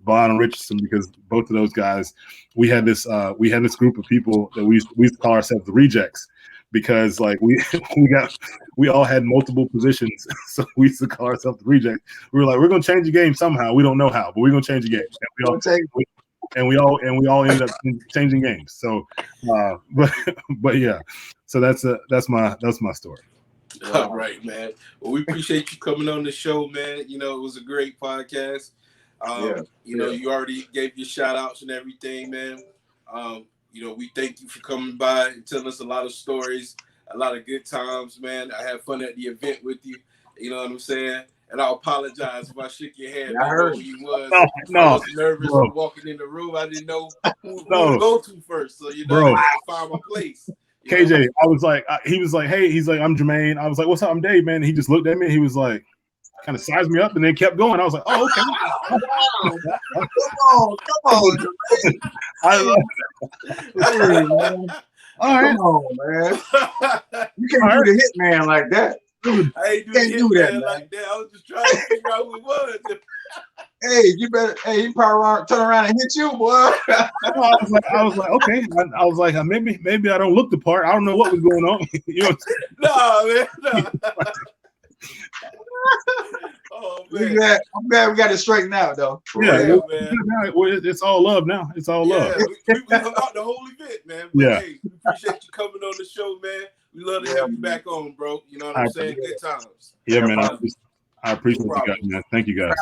Lionel Richardson, because both of those guys, we had this group of people that we used to call ourselves the rejects, because like we all had multiple positions, so we used to call ourselves the rejects. We were like, we're gonna change the game somehow. We don't know how, but we're gonna change the game. And we all ended up changing games. So, but yeah. So that's my story. All right, man. Well, we appreciate you coming on the show, man. You know, it was a great podcast. You know, you already gave your shout outs and everything, man. You know, we thank you for coming by and telling us a lot of stories, a lot of good times, man. I had fun at the event with you. You know what I'm saying? And I apologize if I shook your hand. I heard who you was. I was nervous walking in the room. I didn't know who to go to first. So, you know, I had to find my place. KJ, I was like, he was like, hey, he's like, I'm Jermaine. I was like, what's up? I'm Dave, man. And he just looked at me. He was like, kind of sized me up and then kept going. I was like, oh, okay. Come on. I love it. All right. Come on, man. You can't do the hitman like that. I ain't do that like that. I was just trying to figure out who it was. Hey, you probably turn around and hit you, boy. I was like, okay. I was like, maybe I don't look the part. I don't know what was going on. You know? No. Oh man, I'm glad we got it straightened out though. Yeah, man. It's all love now. It's all love. We hung out the whole event, man. But, hey, we appreciate you coming on the show, man. We love to have you back on, bro. You know what I'm saying? Good times. Yeah, man. I appreciate you guys, man. Thank you guys.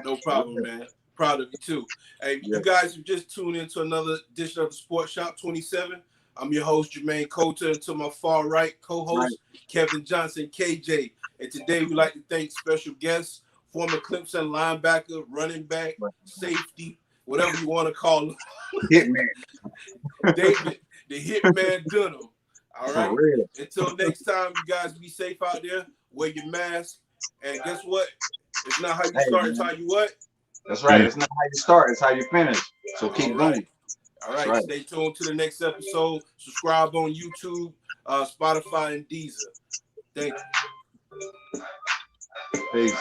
No problem, man. Proud of you too. Hey, you guys have just tuned into another edition of the Sports Shop 27. I'm your host, Jermaine Colter, and to my far right, co-host, Kevin Johnson, KJ. And today we'd like to thank special guests, former Clemson linebacker, running back, safety, whatever you want to call him. Hitman. David, the Hitman Dunham. All right. Until next time, you guys be safe out there. Wear your mask. And guess what? It's not how you start, it's how you what? That's right. It's not how you start, it's how you finish. So keep going. All right. Stay tuned to the next episode. Subscribe on YouTube, Spotify, and Deezer. Thank you. Peace.